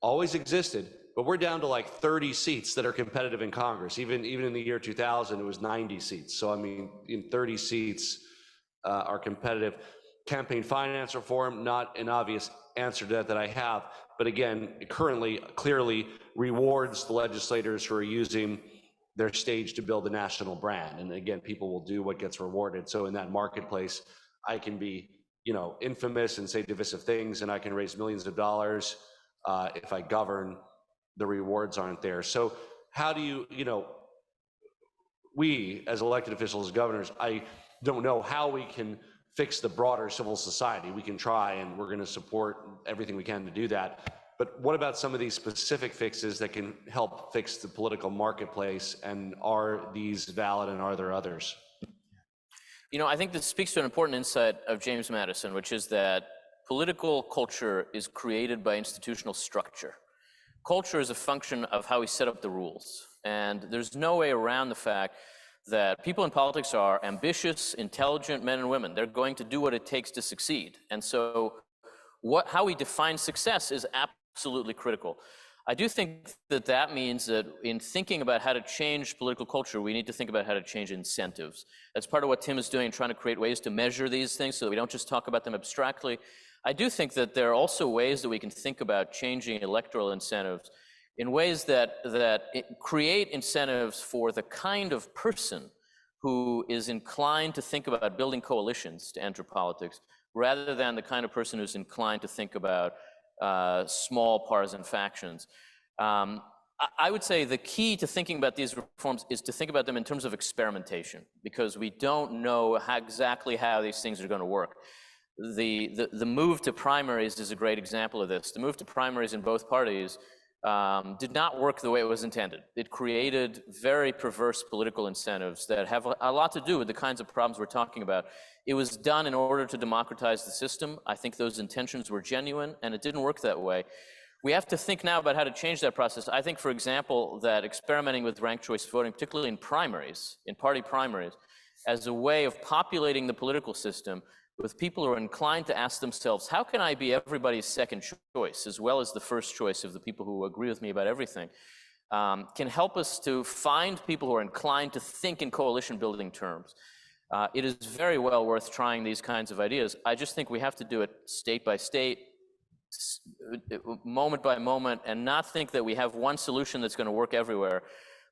always existed, but we're down to like 30 seats that are competitive in Congress. Even in the year 2000, it was 90 seats. So I mean, in 30 seats are competitive. Campaign finance reform, not an obvious answer to that I have, but again, currently, clearly rewards the legislators who are using their stage to build a national brand. And again, people will do what gets rewarded. So in that marketplace, I can be, infamous and say divisive things, and I can raise millions of dollars. If I govern, the rewards aren't there. So how do you, we as elected officials, as governors, I don't know how we can fix the broader civil society. We can try, and we're going to support everything we can to do that. But what about some of these specific fixes that can help fix the political marketplace? And are these valid, and are there others? I think this speaks to an important insight of James Madison, which is that political culture is created by institutional structure. Culture is a function of how we set up the rules. And there's no way around the fact that people in politics are ambitious, intelligent men and women. They're going to do what it takes to succeed. And so how we define success is absolutely critical. I do think that means that in thinking about how to change political culture, we need to think about how to change incentives. That's part of what Tim is doing, trying to create ways to measure these things so that we don't just talk about them abstractly. I do think that there are also ways that we can think about changing electoral incentives in ways that create incentives for the kind of person who is inclined to think about building coalitions to enter politics, rather than the kind of person who's inclined to think about small partisan factions. I would say the key to thinking about these reforms is to think about them in terms of experimentation, because we don't know exactly how these things are going to work. The move to primaries is a great example of this. The move to primaries in both parties did not work the way it was intended. It created very perverse political incentives that have a lot to do with the kinds of problems we're talking about. It was done in order to democratize the system. I think those intentions were genuine, and it didn't work that way. We have to think now about how to change that process. I think, for example, that experimenting with ranked choice voting, particularly in primaries, in party primaries, as a way of populating the political system with people who are inclined to ask themselves, how can I be everybody's second choice, as well as the first choice of the people who agree with me about everything, can help us to find people who are inclined to think in coalition building terms. It is very well worth trying these kinds of ideas. I just think we have to do it state by state, moment by moment, and not think that we have one solution that's going to work everywhere.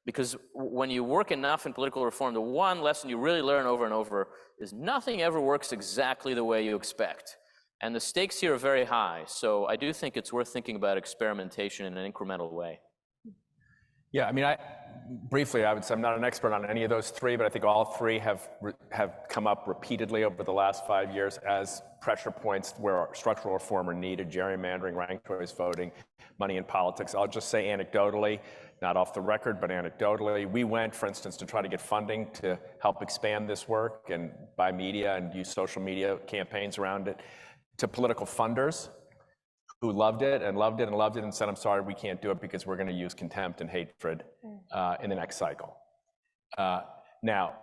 Because when you work enough in political reform, the one lesson you really learn over and over is nothing ever works exactly the way you expect. And the stakes here are very high. So I do think it's worth thinking about experimentation in an incremental way. Yeah, I mean, briefly, I would say I'm not an expert on any of those three, but I think all three have come up repeatedly over the last 5 years as pressure points where structural reform are needed: gerrymandering, ranked choice voting, money in politics. I'll just say anecdotally, not off the record, but anecdotally, we went, for instance, to try to get funding to help expand this work and buy media and use social media campaigns around it, to political funders who loved it and loved it and loved it and said, I'm sorry, we can't do it because we're going to use contempt and hatred in the next cycle. Now,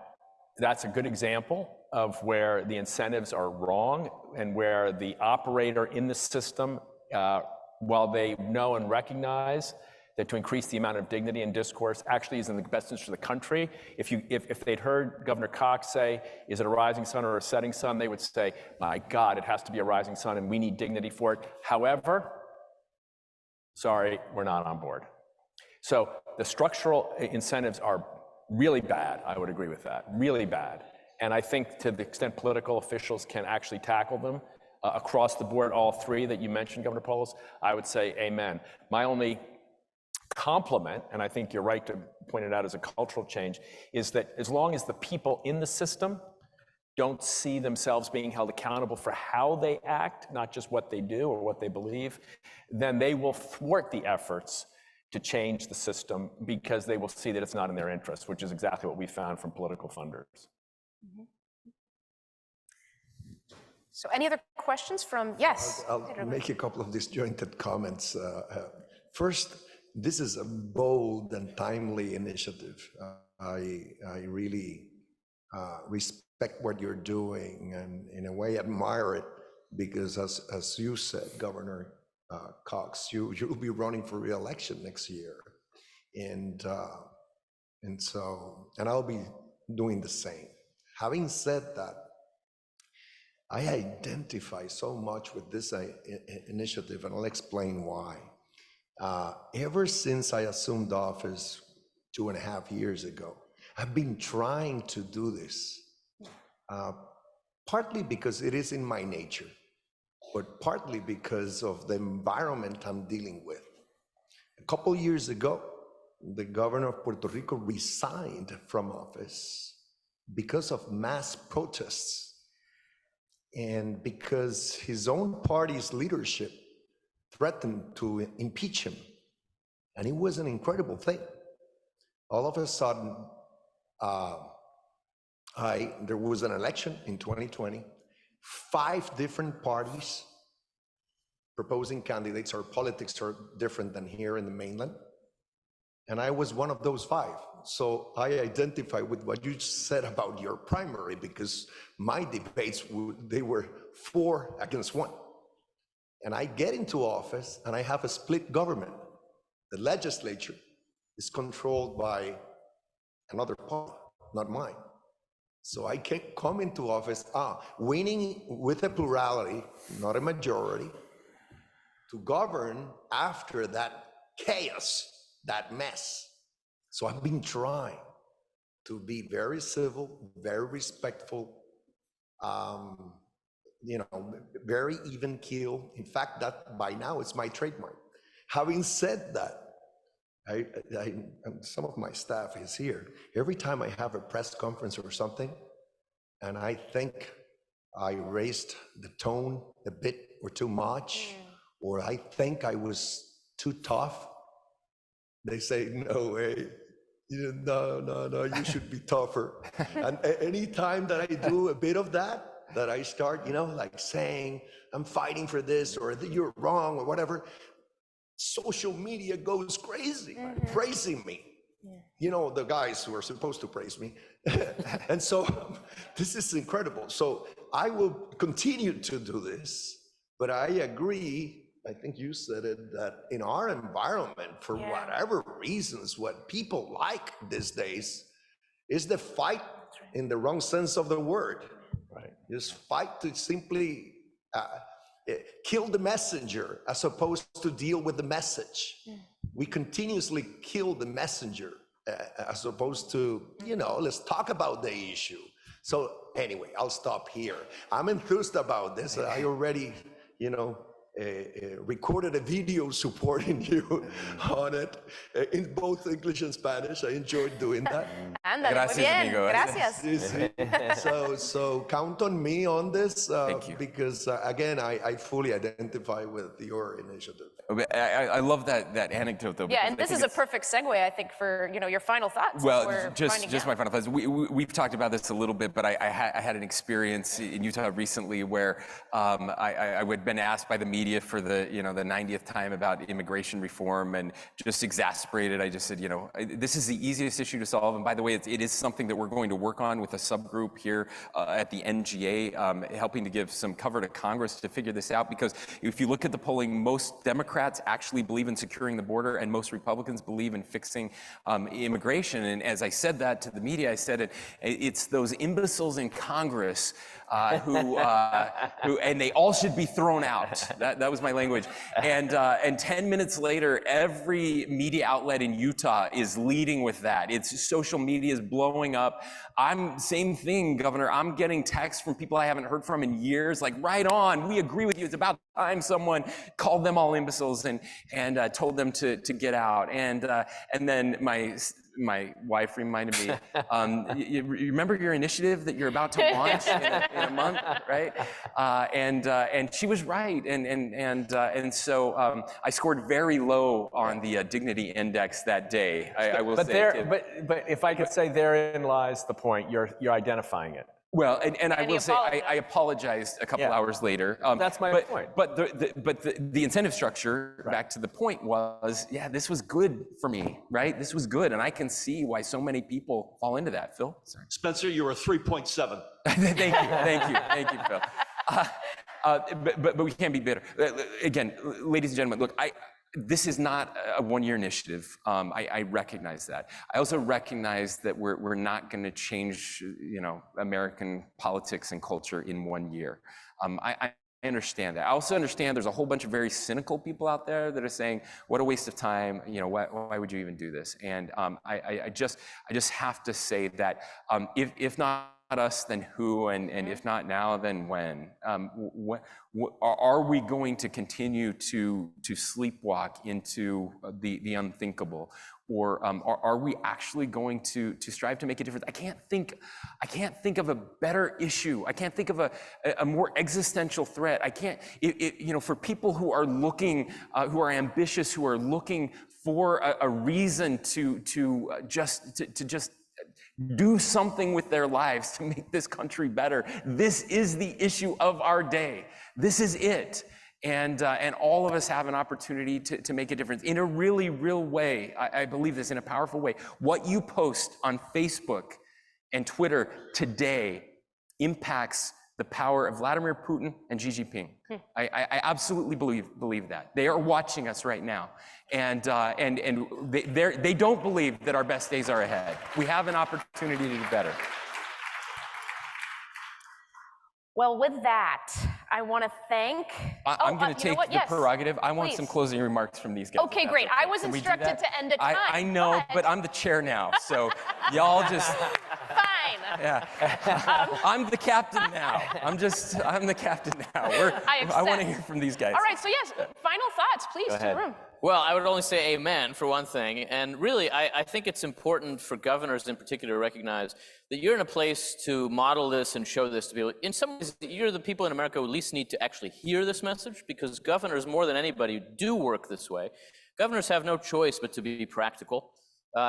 that's a good example of where the incentives are wrong and where the operator in the system, while they know and recognize that to increase the amount of dignity and discourse actually is in the best interest of the country. If they'd heard Governor Cox say, is it a rising sun or a setting sun, they would say, my God, it has to be a rising sun and we need dignity for it. However, sorry, we're not on board. So the structural incentives are really bad. I would agree with that, really bad. And I think to the extent political officials can actually tackle them across the board, all three that you mentioned, Governor Polis, I would say amen. My only compliment, and I think you're right to point it out as a cultural change, is that as long as the people in the system don't see themselves being held accountable for how they act, not just what they do or what they believe, then they will thwart the efforts to change the system because they will see that it's not in their interest, which is exactly what we found from political funders. So any other questions from, yes? I'll make a couple of disjointed comments. First, this is a bold and timely initiative. I really respect what you're doing and in a way admire it because as you said, Governor Cox, you'll be running for re-election next year. And I'll be doing the same. Having said that, I identify so much with this initiative, and I'll explain why. Ever since I assumed office 2.5 years ago, I've been trying to do this, partly because it is in my nature, but partly because of the environment I'm dealing with. A couple years ago, the governor of Puerto Rico resigned from office because of mass protests and because his own party's leadership threatened to impeach him. And it was an incredible thing. All of a sudden, there was an election in 2020, 5 different parties proposing candidates. Our politics are different than here in the mainland. And I was one of those 5. So I identify with what you said about your primary, because my debates, they were 4 against 1. And I get into office and I have a split government. The legislature is controlled by another party, not mine. So I can come into office, winning with a plurality, not a majority, to govern after that chaos, that mess. So I've been trying to be very civil, very respectful, very even keel. In fact, that by now it's my trademark. Having said that, some of my staff is here. Every time I have a press conference or something, and I think I raised the tone a bit or too much, or I think I was too tough, they say, no way, no, you should be tougher. And any time that I do a bit of that I start, like saying, I'm fighting for this, or you're wrong, or whatever, social media goes crazy, praising me. The guys who are supposed to praise me. And so this is incredible. So I will continue to do this, but I agree, I think you said it, that in our environment, for whatever reasons, what people like these days is the fight in the wrong sense of the word. Right. Just fight to simply kill the messenger as opposed to deal with the message. We continuously kill the messenger as opposed to, let's talk about the issue. So anyway, I'll stop here. I'm enthused about this. I already, recorded a video supporting you on it in both English and Spanish. I enjoyed doing that. Gracias, amigo. Gracias. So count on me on this. Thank you. Because again, I fully identify with your initiative. I love that anecdote, though. Yeah, and this is a perfect segue, I think, for your final thoughts. Well, just my final thoughts. We've talked about this a little bit, but I had an experience in Utah recently where I had been asked by the media for the 90th time about immigration reform, and just exasperated. I just said, this is the easiest issue to solve. And by the way, it is something that we're going to work on with a subgroup here at the NGA, helping to give some cover to Congress to figure this out. Because if you look at the polling, most Democrats actually believe in securing the border, and most Republicans believe in fixing immigration. And as I said that to the media, I said it's those imbeciles in Congress who and they all should be thrown out. That was my language. And 10 minutes later, every media outlet in Utah is leading with that. It's social media is blowing up. Same thing, Governor. I'm getting texts from people I haven't heard from in years, like, right on, we agree with you. It's about time someone called them all imbeciles and told them to get out. And then my wife reminded me, you remember your initiative that you're about to launch in a month, right? And she was right. And so I scored very low on the dignity index that day. I will say. But if I could say, therein lies the point. You're identifying it. Well, and I And he will say, I apologized a couple Yeah. hours later. That's my point. But the incentive structure, back to the point, was, yeah, this was good for me, right? This was good, and I can see why so many people fall into that. Phil? Sorry. Spencer, you were 3.7. Thank you, Phil. But we can't be bitter. Again, ladies and gentlemen, look, this is not a one-year initiative. I recognize that. I also recognize that we're not going to change, American politics and culture in 1 year. I understand that. I also understand there's a whole bunch of very cynical people out there that are saying, "What a waste of time! Why would you even do this?" And I just have to say that if not us, then who? And if not now, then when? Are we going to continue to sleepwalk into the unthinkable, or are we actually going to strive to make a difference? I can't think of a better issue. I can't think of a more existential threat. I can't. For people who are looking, who are ambitious, who are looking for a reason to just do something with their lives to make this country better. This is the issue of our day. This is it. And all of us have an opportunity to make a difference in a really real way. I believe this, in a powerful way. What you post on Facebook and Twitter today impacts the power of Vladimir Putin and Xi Jinping. I absolutely believe that. They are watching us right now. And they don't believe that our best days are ahead. We have an opportunity to do better. Well, with that, I want to thank. I'm going to take the prerogative. I want Please. some closing remarks from these guys. Okay, great. I was instructed to end at time. I know, but I'm the chair now, so y'all just. Fine. Yeah. I'm the captain now. I'm the captain now. I want to hear from these guys. All right, so yes, final thoughts, please, to the room. Well, I would only say amen for one thing. And really, I think it's important for governors in particular to recognize that you're in a place to model this and show this to people. In some ways, you're the people in America who at least need to actually hear this message, because governors, more than anybody, do work this way. Governors have no choice but to be practical.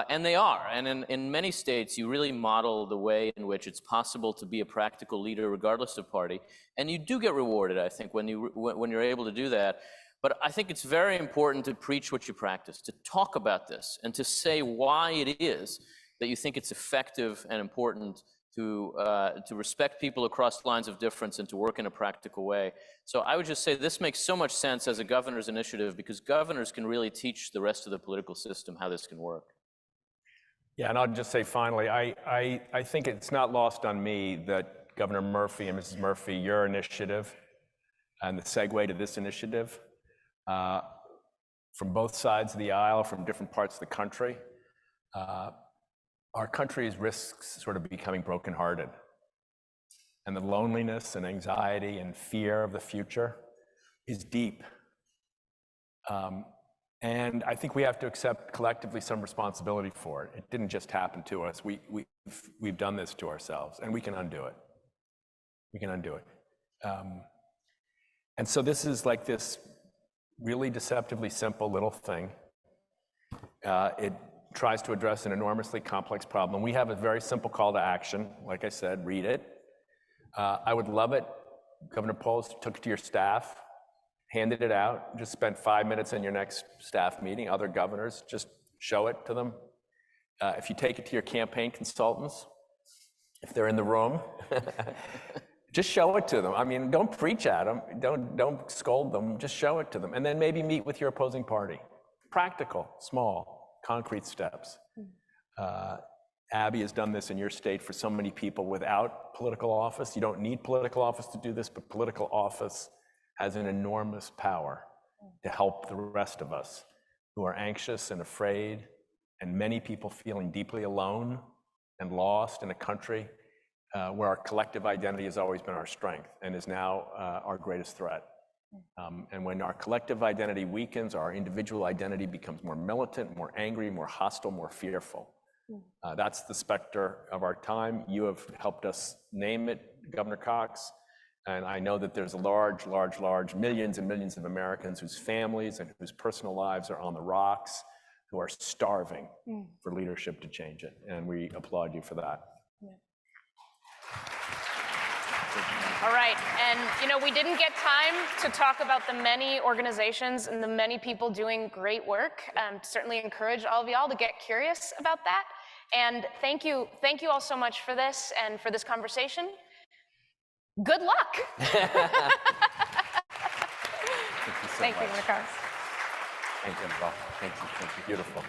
And they are. And in many states, you really model the way in which it's possible to be a practical leader regardless of party. And you do get rewarded, I think, when you're able to do that. But I think it's very important to preach what you practice, to talk about this, and to say why it is that you think it's effective and important to respect people across lines of difference and to work in a practical way. So I would just say this makes so much sense as a governor's initiative, because governors can really teach the rest of the political system how this can work. Yeah, and I'll just say finally, I think it's not lost on me that Governor Murphy and Mrs. Murphy, your initiative and the segue to this initiative, from both sides of the aisle, from different parts of the country, our country risks sort of becoming brokenhearted. And the loneliness and anxiety and fear of the future is deep. And I think we have to accept collectively some responsibility for it. It didn't just happen to us. We've done this to ourselves, and we can undo it. We can undo it. And so this is like this really deceptively simple little thing. It tries to address an enormously complex problem. We have a very simple call to action. Like I said, read it. I would love it. Governor Polis took it to your staff, handed it out, just spent 5 minutes in your next staff meeting. Other governors, just show it to them. If you take it to your campaign consultants, if they're in the room, just show it to them. I mean, don't preach at them, don't scold them, just show it to them. And then maybe meet with your opposing party. Practical, small, concrete steps. Abby has done this in your state for so many people without political office. You don't need political office to do this, but political office has an enormous power to help the rest of us who are anxious and afraid, and many people feeling deeply alone and lost in a country where our collective identity has always been our strength and is now our greatest threat. And when our collective identity weakens, our individual identity becomes more militant, more angry, more hostile, more fearful. That's the specter of our time. You have helped us name it, Governor Cox. And I know that there's a large, millions and millions of Americans whose families and whose personal lives are on the rocks, who are starving for leadership to change it. And we applaud you for that. All right, and we didn't get time to talk about the many organizations and the many people doing great work. Certainly encourage all of y'all to get curious about that. And thank you all so much for this and for this conversation. Good luck. Thank you so Thank you, much. Governor Cox. Thank you, Paul. Thank you. Beautiful.